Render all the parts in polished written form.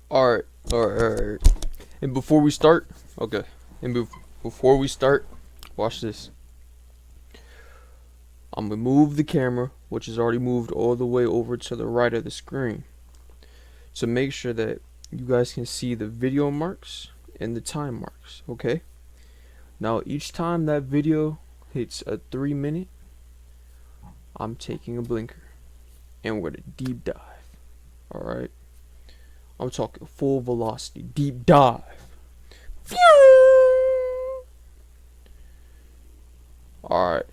Alright, alright. And before we start, okay. And before we start, watch this. I'm gonna move the camera, which is already moved all the way over to the right of the screen, to make sure that you guys can see the video marks and the time marks, okay? Now, each time that video hits a 3 minute, I'm taking a blinker and we're gonna deep dive. Alright? I'm talking full velocity, deep dive. Alright.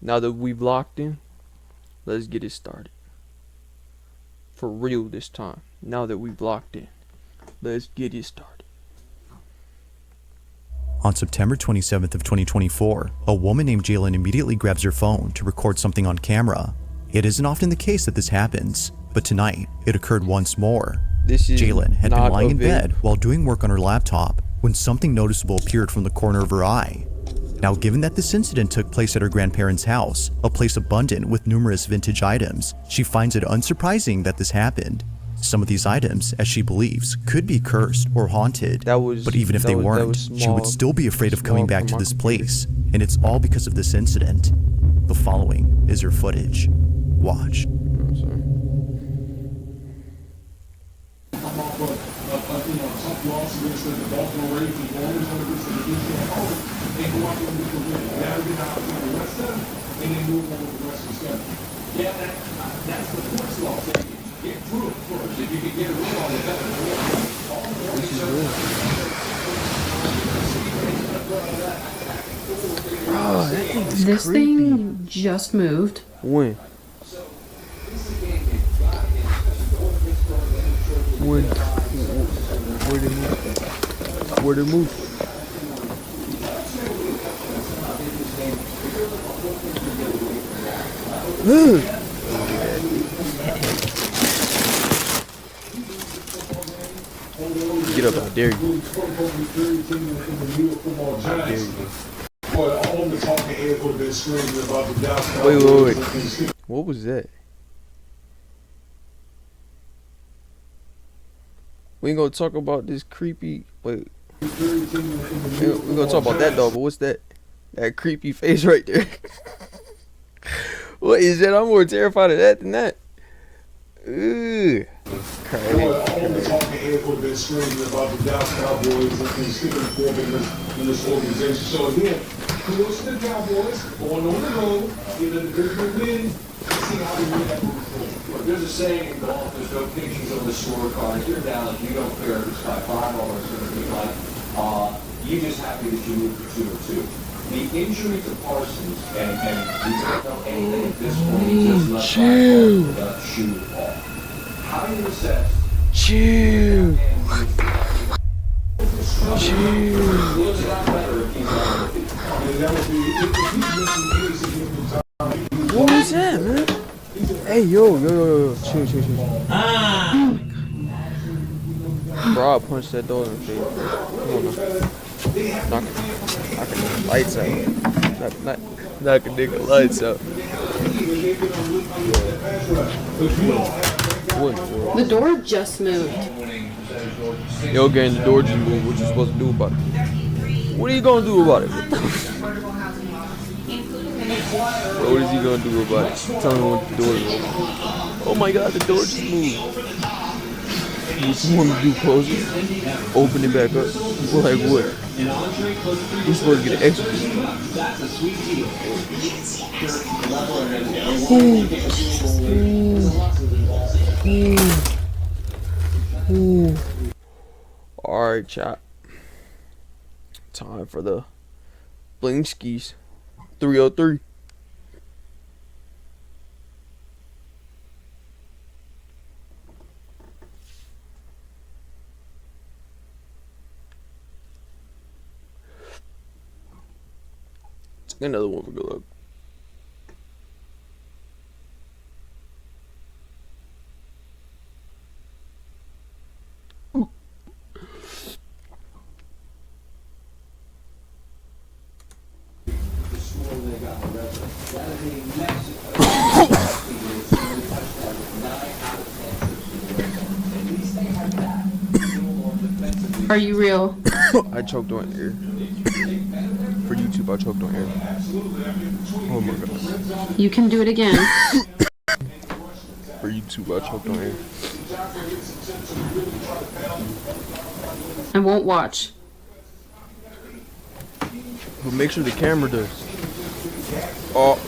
Now that we've locked in, let's get it started. For real this time. Now that we've locked in, let's get it started. On September 27th of 2024, a woman named Jalen immediately grabs her phone to record something on camera. It isn't often the case that this happens, but tonight, it occurred once more. Jalen had been lying in bed while doing work on her laptop when something noticeable appeared from the corner of her eye. Now, given that this incident took place at her grandparents' house, a place abundant with numerous vintage items, she finds it unsurprising that this happened. Some of these items, as she believes, could be cursed or haunted, but even if they weren't, she would still be afraid of coming back to this place, and it's all because of this incident. The following is her footage. Watch. This thing just moved. When? Where did it move? Where did it move? Get up, I dare you. I dare you. Wait. What was that? We ain't gonna talk about this creepy. Wait. We're gonna talk about that dog, but what's that? That creepy face right there. What is that? I'm more terrified of that than that. Ugh. Crazy. In this organization. So again, kudos to the Cowboys going on the road, giving the good win. See how they win that movie. There's a saying in golf, there's no pictures on the scorecard. If you're down, if you don't clear this by $5 or something like, you just happy that you moved to 2-2. The injury to Parsons, and we don't know anything at this point, he just left without shoe off. How do you assess? Chill. What was that, man? Hey, yo. Chill. Bro, I punched that dog in the face. Come on, knocking the lights out. Knocking nigga lights out. The door just moved. Yo, gang, the door just moved. What you supposed to do about it? What are you gonna do about it? What is he gonna do about it? Tell me what the door is. Oh my god, the door just moved. What you want me to do? Close it? Open it back up? Like what? We supposed to get an extra. Alright, chat. Time for the bling skis. 303. Take another one for good luck. Are you real? I choked on air. For YouTube, I choked on air. Oh my god. You can do it again. For YouTube, I choked on air. I won't watch. But make sure the camera does. Oh.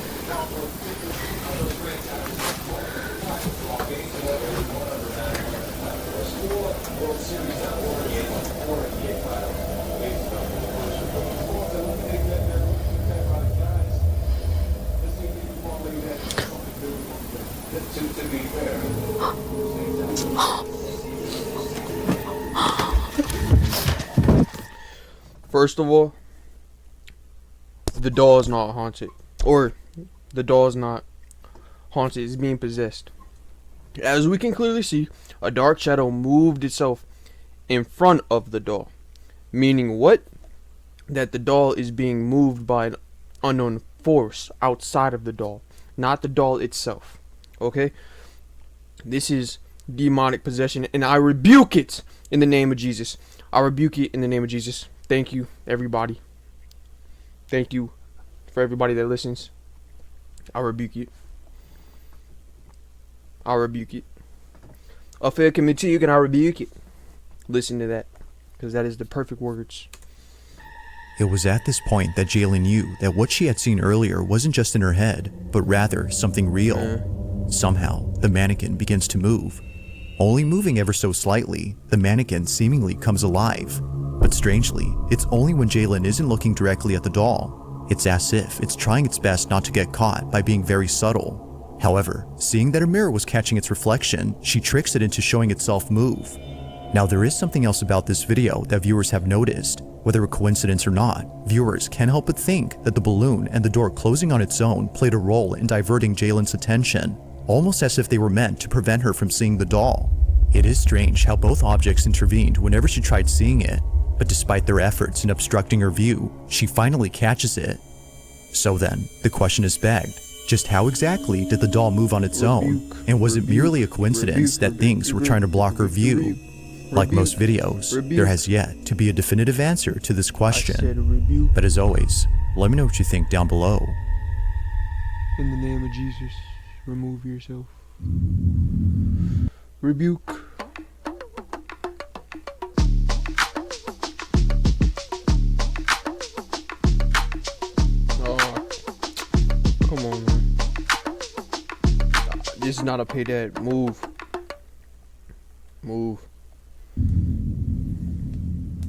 First of all, the doll is not haunted. Or, the doll is not haunted. It's being possessed. As we can clearly see, a dark shadow moved itself in front of the doll. Meaning what? That the doll is being moved by an unknown force outside of the doll. Not the doll itself. Okay? This is demonic possession, and I rebuke it in the name of Jesus. I rebuke it in the name of Jesus. Thank you, everybody. Thank you for everybody that listens. I rebuke it. I rebuke it. A fair committee, you can I rebuke it. Listen to that, because that is the perfect words. It was at this point that Jaylen knew that what she had seen earlier wasn't just in her head, but rather something real. Somehow, the mannequin begins to move. Only moving ever so slightly, the mannequin seemingly comes alive. But strangely, it's only when Jaylen isn't looking directly at the doll. It's as if it's trying its best not to get caught by being very subtle. However, seeing that a mirror was catching its reflection, she tricks it into showing itself move. Now there is something else about this video that viewers have noticed. Whether a coincidence or not, viewers can't help but think that the balloon and the door closing on its own played a role in diverting Jaylen's attention, almost as if they were meant to prevent her from seeing the doll. It is strange how both objects intervened whenever she tried seeing it, but despite their efforts in obstructing her view, she finally catches it. So then, the question is begged, just how exactly did the doll move on its own, and was it merely a coincidence that things were trying to block her view? Like most videos, there has yet to be a definitive answer to this question, but as always, let me know what you think down below. In the name of Jesus, remove yourself. Rebuke. Come on, man. This is not a pay dad. Move. Move.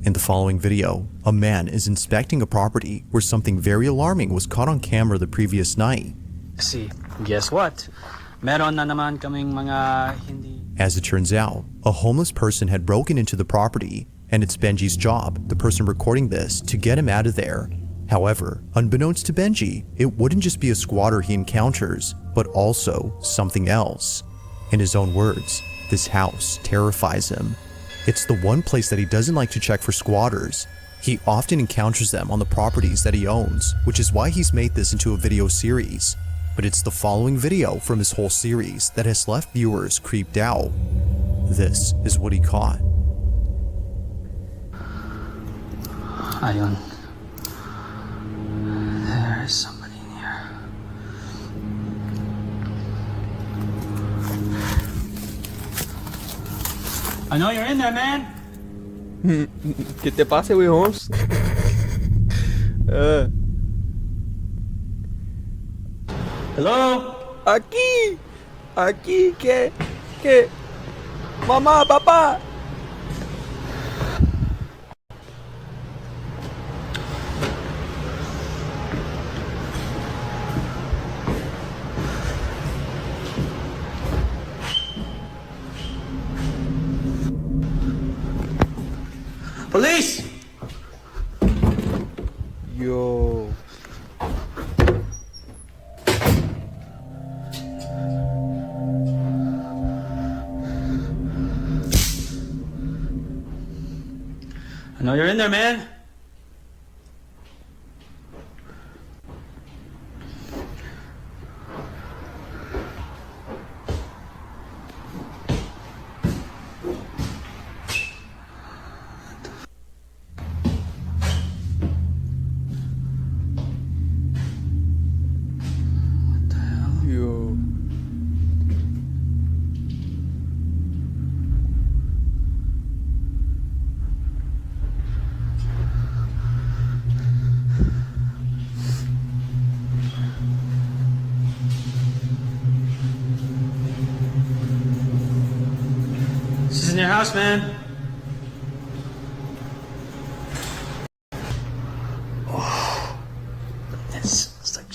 In the following video, a man is inspecting a property where something very alarming was caught on camera the previous night. See, guess what? Meron na naman kaming mga hindi... As it turns out, a homeless person had broken into the property, and it's Benji's job, the person recording this, to get him out of there. However, unbeknownst to Benji, it wouldn't just be a squatter he encounters, but also something else. In his own words, this house terrifies him. It's the one place that he doesn't like to check for squatters. He often encounters them on the properties that he owns, which is why he's made this into a video series. But it's the following video from his whole series that has left viewers creeped out. This is what he caught. Ayun. There is somebody in here. I know you're in there, man. ¿Qué te pasa, güey, Holmes? Hello? Aquí. Aquí. ¿Qué? ¿Qué? Mamá, papá. Police! Yo. I know you're in there, man. house, man. It's like...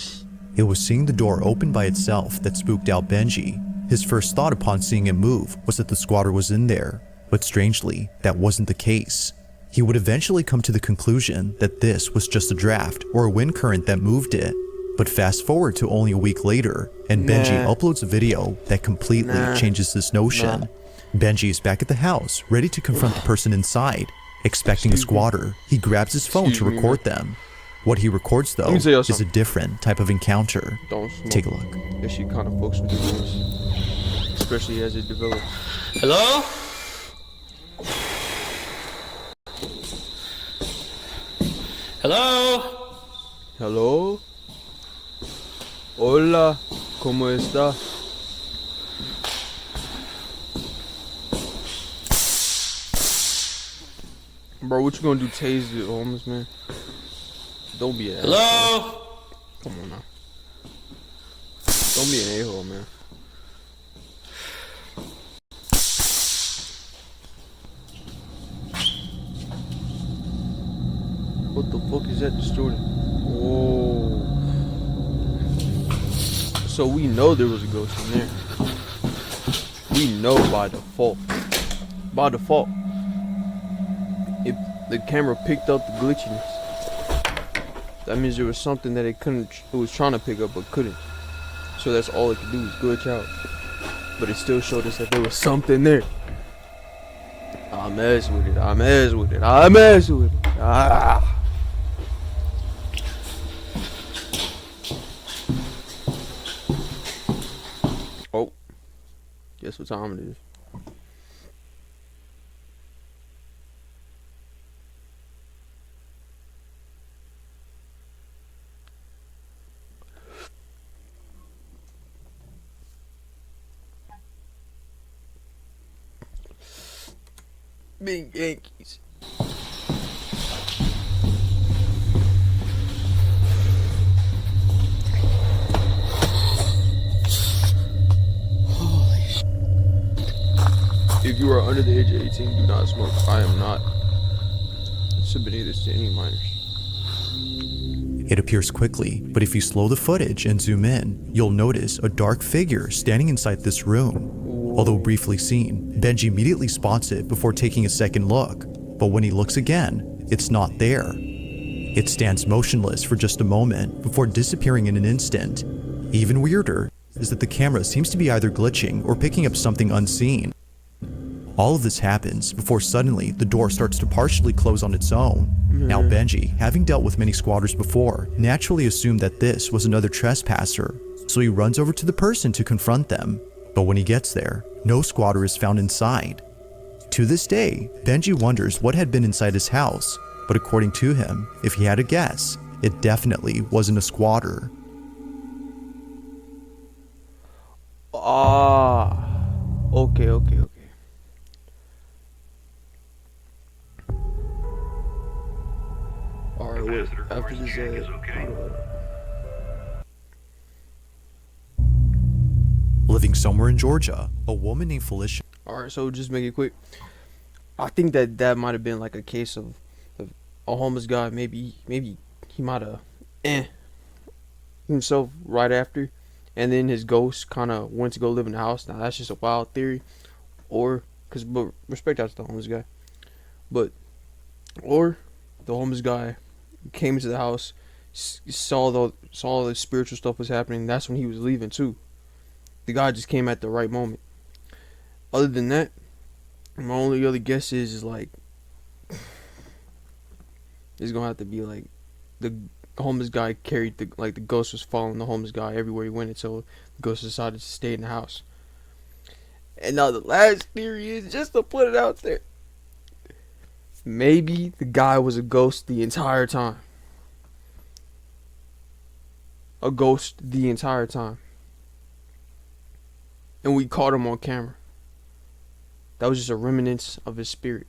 It was seeing the door open by itself that spooked out Benji. His first thought upon seeing it move was that the squatter was in there, but strangely, that wasn't the case. He would eventually come to the conclusion that this was just a draft or a wind current that moved it. But fast forward to only a week later, and Benji uploads a video that completely changes this notion. Benji is back at the house, ready to confront the person inside. Expecting a squatter, he grabs his phone to record them. What he records, though, is a different type of encounter. Take a look. That shit kind of fucks with the voice, especially as it develops. Hello? Hello? Hello? Hola, ¿cómo está? Bro, what you gonna do? Tase the homeless man? Don't be an Hello? asshole. Come on now. Don't be an a-hole, man. What the fuck is that distorting? Whoa. So we know there was a ghost in there. We know by default. By default. If the camera picked up the glitchiness, that means there was something that it was trying to pick up but couldn't. So that's all it could do is glitch out. But it still showed us that there was something there. I mess with it, I mess with it, I mess with it. Ah. Oh. Guess what time it is. Big Yankees. If you are under the age of 18, do not smoke. I am not submitting this to any minors. It appears quickly, but if you slow the footage and zoom in, you'll notice a dark figure standing inside this room. Although briefly seen, Benji immediately spots it before taking a second look, but when he looks again, it's not there. It stands motionless for just a moment before disappearing in an instant. Even weirder is that the camera seems to be either glitching or picking up something unseen. All of this happens before suddenly the door starts to partially close on its own. Now Benji, having dealt with many squatters before, naturally assumed that this was another trespasser, so he runs over to the person to confront them. But when he gets there, no squatter is found inside. To this day, Benji wonders what had been inside his house, but according to him, if he had a guess, it definitely wasn't a squatter. Okay. Alright, wait. After this, Living somewhere in Georgia, a woman named Felicia. Alright, so just make it quick. I think that might have been like a case of a homeless guy. Maybe he might have himself right after, and then his ghost kind of went to go live in the house. Now that's just a wild theory, but respect out to the homeless guy, or the homeless guy came into the house, saw the spiritual stuff was happening. That's when he was leaving too. The guy just came at the right moment. Other than that, my only other guess is like it's gonna have to be like the homeless guy carried the ghost was following the homeless guy everywhere he went until the ghost decided to stay in the house. And now the last theory is, just to put it out there, maybe the guy was a ghost the entire time. A ghost the entire time. And we caught him on camera. That was just a remnants of his spirit.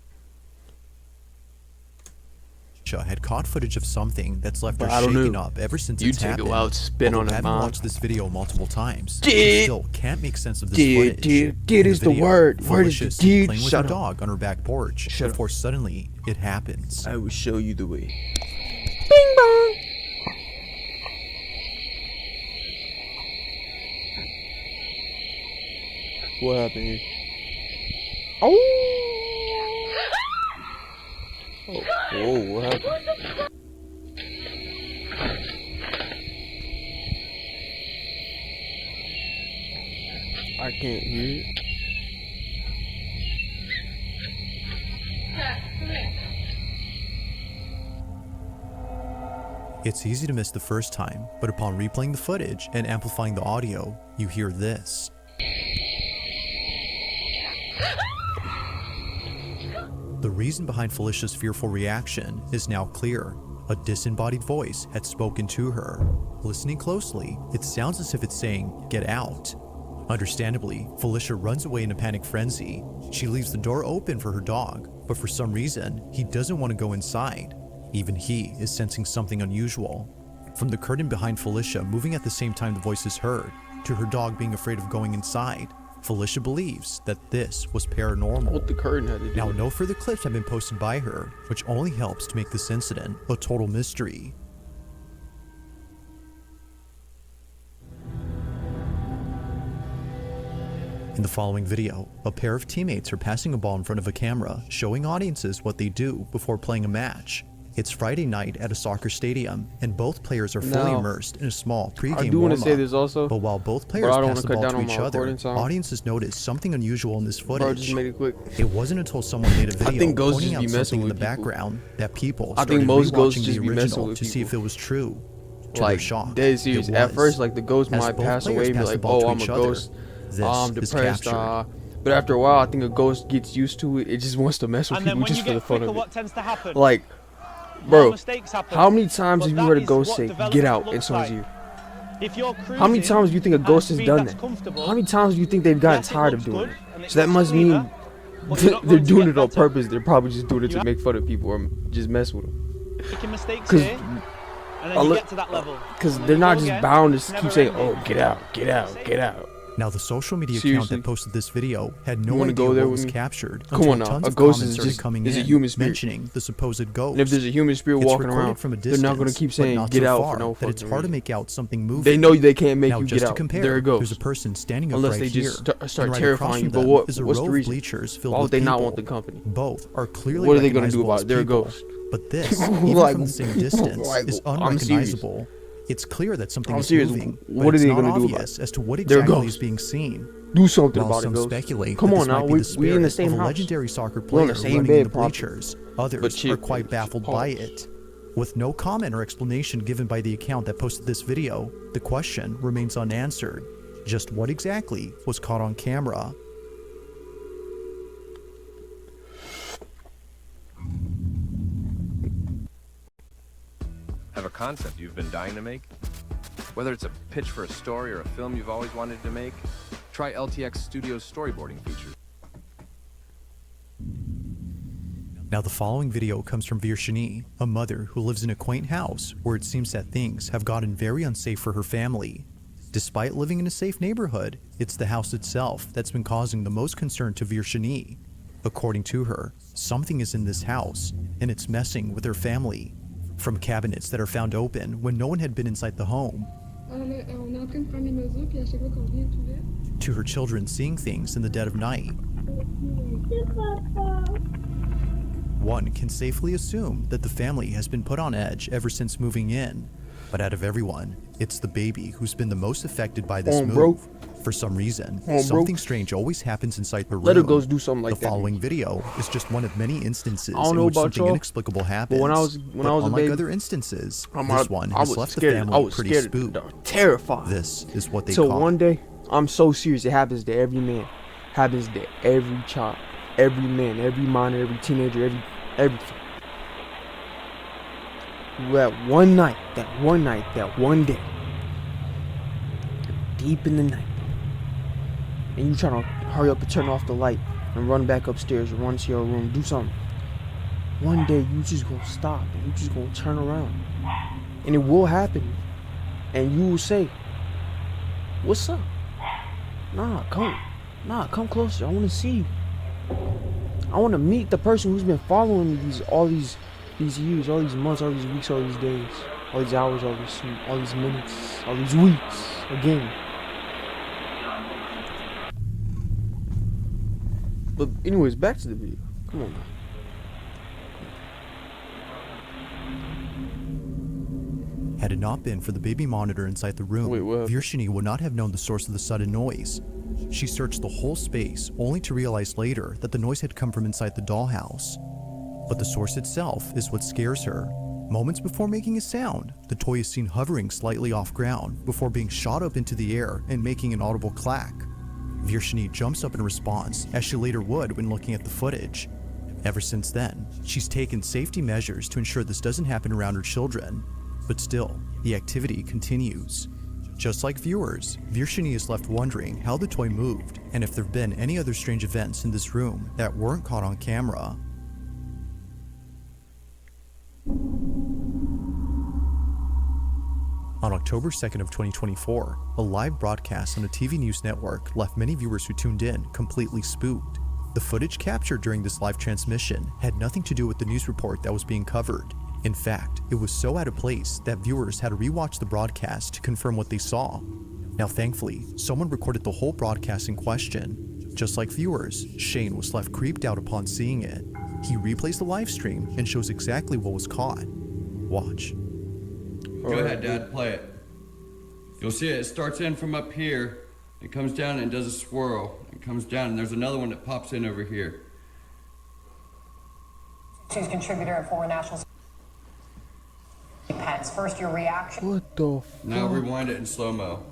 had caught footage of something that's left her But I don't shaken know. up ever since You it's take happened. a wild spin on Although it, having man. watched this video multiple times, she still can't make sense of this footage. Did In is the video, word. Word is Felicia the is seen deed. playing with Shut her up. dog on her back porch Shut up. before suddenly it happens. I will show you the way. Bing bong. What happened here? Oh. Whoa, what happened? I can't hear it. It's easy to miss the first time, but upon replaying the footage and amplifying the audio, you hear this. The reason behind Felicia's fearful reaction is now clear. A disembodied voice had spoken to her. Listening closely, it sounds as if it's saying, "Get out." Understandably, Felicia runs away in a panic frenzy. She leaves the door open for her dog, but for some reason, he doesn't want to go inside. Even he is sensing something unusual. From the curtain behind Felicia moving at the same time the voice is heard, to her dog being afraid of going inside, Felicia believes that this was paranormal. What the curtain had to do Now, with it. no further clips have been posted by her, which only helps to make this incident a total mystery. In the following video, a pair of teammates are passing a ball in front of a camera, showing audiences what they do before playing a match. It's Friday night at a soccer stadium, and both players are fully Now, immersed in a small pregame I do want to say warm-up. this also. But while both but players I don't pass wanna the cut ball down to on each my other, recording time. audiences notice something unusual in this Bro, footage. just made it quick. It wasn't until someone made a video think ghosts pointing just out be something messing in the with people. background that people I think started most ghosts rewatching just the be messing original with to see if people. it was true. To Like, their shock, dead serious. it At was. first, like, the ghost As might both pass players away and be pass the like, ball to oh, I'm each a other, ghost. this I'm is depressed. captured. But after a while, I think a ghost gets used to it. It just wants to mess with And then people when just you for the get fun quicker, of what it. tends to happen? Like, More bro, mistakes happen. how many times But have you that heard a is ghost what say, development get out, in looks someone's like. ear? If you're How many times do you think a ghost has done that? Comfortable, How many times do you think they've gotten yes, it tired of looks doing good, and it? it So that looks must cleaner, mean but you're not they're going to doing get it on better. purpose. They're probably just doing it You to make fun of people or just mess with them. making mistakes 'Cause here, and then I you look- get to that level. Because And then they're you not go just again, bound it's to keep never saying, ending. oh, get out, get out, get out. Now, the social media account Seriously? that posted this video had no You wanna idea go there what with was me? captured Come until on now, tons a of ghost comments is started just- coming is a in human spirit. mentioning the supposed ghost. And if there's a human spirit It's walking recorded around, from a they're distance, not going to keep but saying, not get so out far for no that it's fucking hard to reason. make out something moving. They know they can't make Now, you just get to out. compare, There it goes. there's a person standing up Unless right they here, just start and right across terrifying you. from But them is a what's row the of reason? bleachers filled Why would with they not people. want the company? Both are clearly What are they gonna do recognizable about as it? They're a people. ghost. But this, even Like, from the same distance, like, is I'm serious. unrecognizable. It's clear that something I'm is serious. moving, What but are it's they not gonna do about obvious it? as to what They're exactly ghosts. is being seen. Do something While about some it, ghost. speculate Come that on this now, might be the we in the spirit same of a house. legendary soccer We're player on the same running in bed, the probably. bleachers. But Others chill, are quite baffled by it. With no comment or explanation given by the account that posted this video, the question remains unanswered. Just what exactly was caught on camera? Have a concept you've been dying to make? Whether it's a pitch for a story or a film you've always wanted to make, try LTX Studios storyboarding features. Now, the following video comes from Virginie, a mother who lives in a quaint house where it seems that things have gotten very unsafe for her family. Despite living in a safe neighborhood, it's the house itself that's been causing the most concern to Virginie. According to her, something is in this house, and it's messing with her family. From cabinets that are found open when no one had been inside the home, On est en train de prendre les mesures, puis à chaque fois qu'on vient tout vite. to her children seeing things in the dead of night. One can safely assume that the family has been put on edge ever since moving in. But out of everyone, it's the baby who's been the most affected by this Come on, move. bro. For some reason, Come on, bro. something strange always happens inside the room. Let her ghost do something like the that. following video is just one of many instances I don't in know which about something y'all, inexplicable happens. but when I was a unlike baby, other instances, I this one has was left scared. the I family was pretty scared, spooked. terrified. This is what they So caught. one day, I'm so serious. It happens to every man, happens to every child, every man, every minor, every teenager, everything. That one night, that one day, deep in the night, and you trying to hurry up and turn off the light and run back upstairs or run to your room, do something. one day you just gonna stop and you just gonna turn around. And it will happen. And you will say, what's up? Come closer. I wanna see you. I wanna meet the person who's been following me all these years, all these months, all these weeks, all these days, all these hours, all these minutes, all these weeks again. But anyways, back to the video. Come on, man. Had it not been for the baby monitor inside the room, Virginie would not have known the source of the sudden noise. She searched the whole space, only to realize later that the noise had come from inside the dollhouse. But the source itself is what scares her. Moments before making a sound, the toy is seen hovering slightly off ground before being shot up into the air and making an audible clack. Virginie jumps up in response, as she later would when looking at the footage. Ever since then, she's taken safety measures to ensure this doesn't happen around her children. But still, the activity continues. Just like viewers, Virginie is left wondering how the toy moved and if there have been any other strange events in this room that weren't caught on camera. On October 2nd of 2024, a live broadcast on a TV news network left many viewers who tuned in completely spooked. The footage captured during this live transmission had nothing to do with the news report that was being covered. In fact, it was so out of place that viewers had to rewatch the broadcast to confirm what they saw. Now thankfully, someone recorded the whole broadcast in question. Just like viewers, Shane was left creeped out upon seeing it. He replays the live stream and shows exactly what was caught. Watch. Go ahead, Dad, play it. You'll see it starts in from up here, it comes down and does a swirl. It comes down and there's another one that pops in over here. She's contributor and former national Pence. First, your reaction. What the fuck? Now rewind it in slow-mo.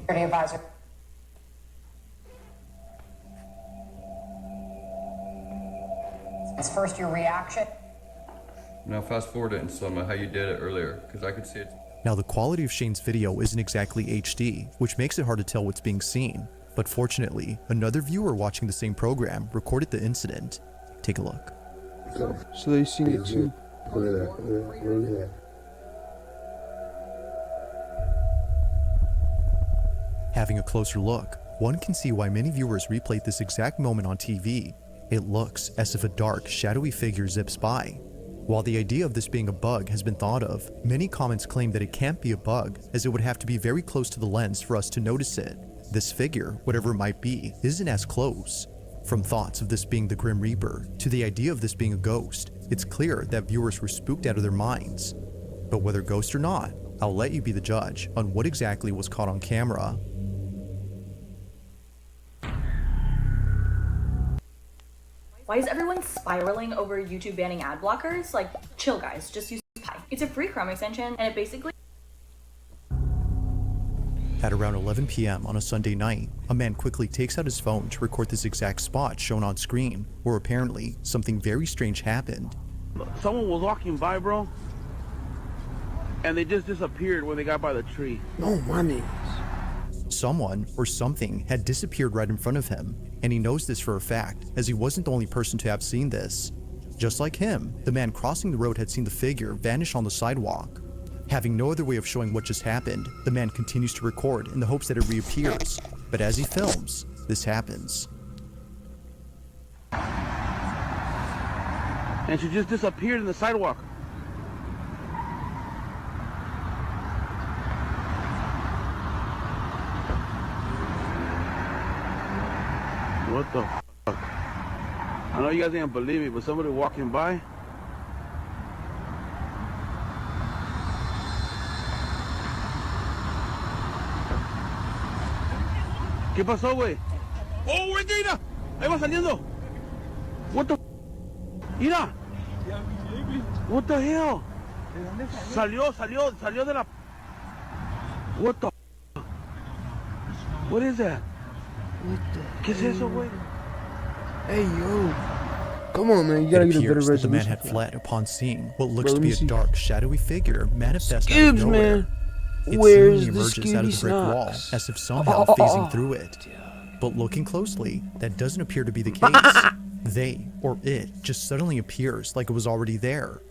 Security advisor. First, your reaction. Now fast forward it in slow-mo how you did it earlier, because I could see it. Now the quality of Shane's video isn't exactly HD, which makes it hard to tell what's being seen. But fortunately, another viewer watching the same program recorded the incident. Take a look. So they seen it too. Look at that. Look at that. Having a closer look, one can see why many viewers replayed this exact moment on TV. It looks as if a dark, shadowy figure zips by. While the idea of this being a bug has been thought of, many comments claim that it can't be a bug, as it would have to be very close to the lens for us to notice it. This figure, whatever it might be, isn't as close. From thoughts of this being the Grim Reaper to the idea of this being a ghost, it's clear that viewers were spooked out of their minds. But whether ghost or not, I'll let you be the judge on what exactly was caught on camera. Why is everyone spiraling over YouTube banning ad blockers? Like, chill guys, just use Pi. It's a free Chrome extension, and it basically... At around 11 p.m. on a Sunday night, a man quickly takes out his phone to record this exact spot shown on screen, where apparently something very strange happened. Someone was walking by, bro, and they just disappeared when they got by the tree. No money. Someone or something had disappeared right in front of him, and he knows this for a fact, as he wasn't the only person to have seen this. Just like him, the man crossing the road had seen the figure vanish on the sidewalk. Having no other way of showing what just happened, the man continues to record in the hopes that it reappears. But as he films, this happens. And she just disappeared in the sidewalk. What the fuck? I know you guys ain't believe me, but somebody walking by. ¿Qué pasó, güey? Oh, güey, mira. Ahí va saliendo. What the? Mira. What the hell? Salió de la. What the? What is that? ¿Qué es eso, güey? Hey, yo. Come on, man. You gotta get a better resolution. The man had fled upon seeing what looks to be a dark, shadowy figure manifest out of Gibbs, nowhere. man. It Where's seemingly the emerges out of the brick wall, snacks? as if somehow phasing through it. But looking closely, that doesn't appear to be the case. They, or it, just suddenly appears like it was already there.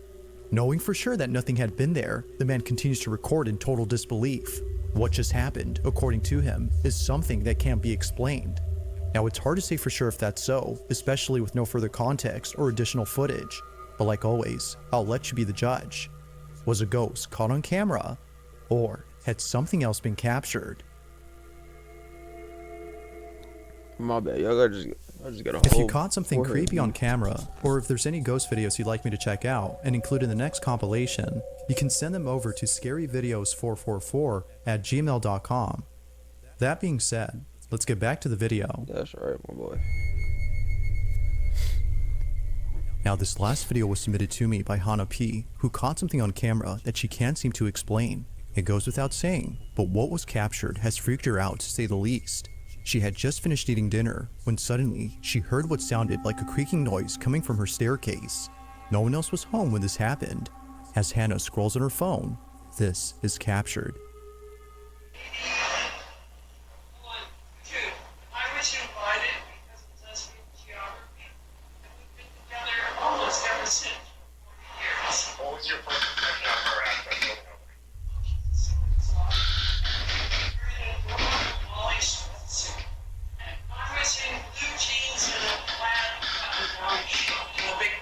Knowing for sure that nothing had been there, the man continues to record in total disbelief. What just happened, according to him, is something that can't be explained. Now, it's hard to say for sure if that's so, especially with no further context or additional footage. But like always, I'll let you be the judge. Was a ghost caught on camera, or had something else been captured? My bad, y'all I just got a If you whole caught something forehead creepy on beat. camera, or if there's any ghost videos you'd like me to check out and include in the next compilation, you can send them over to scaryvideos444@gmail.com. That being said, let's get back to the video. That's right, my boy. Now, this last video was submitted to me by Hannah P, who caught something on camera that she can't seem to explain. It goes without saying, but what was captured has freaked her out to say the least. She had just finished eating dinner when suddenly she heard what sounded like a creaking noise coming from her staircase. No one else was home when this happened. As Hannah scrolls on her phone, this is captured. I was invited because it does read geography. We've been together almost ever since 40 years. What was your first impression of her after? I was in blue jeans and a plaid white shirt and a big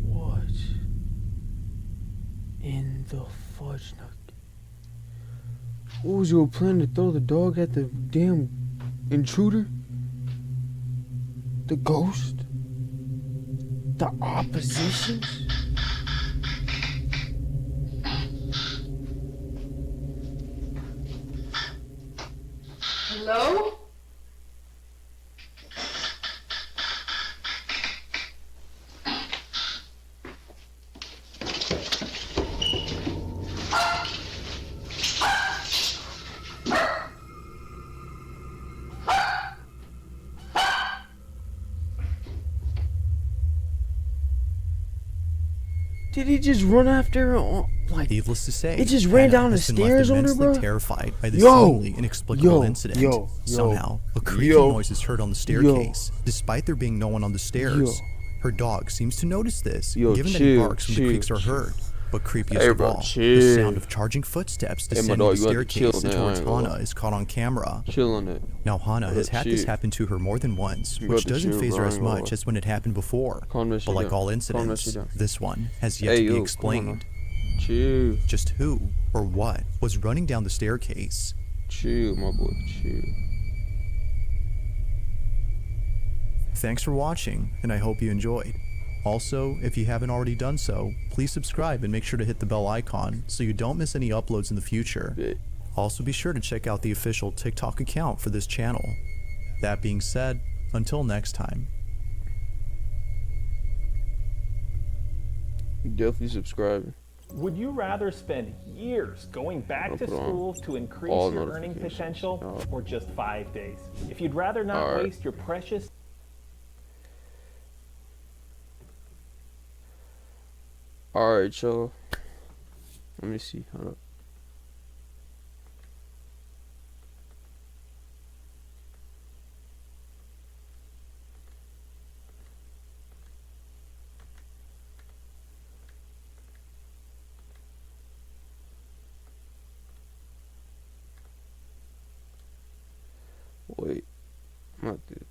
What in the fudge nut? What was your plan, to throw the dog at the damn intruder? The ghost? The oppositions? Hello? Did he just run after her? Like, Needless to say, it just ran Hannah down the has been left stairs on her, immensely bro? terrified by this Yo! seemingly inexplicable Yo! incident. Yo! Somehow, a creaky Yo! noise is heard on the staircase, despite there being no one on the stairs. Yo! Her dog seems to notice this, Yo, given that he chill, barks when the chill, creaks are chill. heard. But creepiest Hey, of bro, all, the chill. sound of charging footsteps Hey, my descending dog, the you have to chill staircase into now, I towards ain't gonna Hannah lie. is caught on camera. Chill on it. Now, Hannah has had this chill. happen to her more than once, You which got to doesn't chill, faze her bro, I as ain't gonna much lie. as when it happened before. Calm that But shit like down. all Calm that incidents, shit down. this one has yet Hey, to yo, be come on explained. Chill. Just who or what was running down the staircase? Chill, my boy. Chill. Thanks for watching, and I hope you enjoyed. Also, if you haven't already done so, please subscribe and make sure to hit the bell icon so you don't miss any uploads in the future. Also, be sure to check out the official TikTok account for this channel. That being said, until next time. Definitely subscribing. Would you rather spend years going back I'll to put on school to increase all your earning notifications. potential, or just 5 days? If you'd rather not Alright. waste your precious Alright, y'all. Let me see. Hold up. Wait. Not this.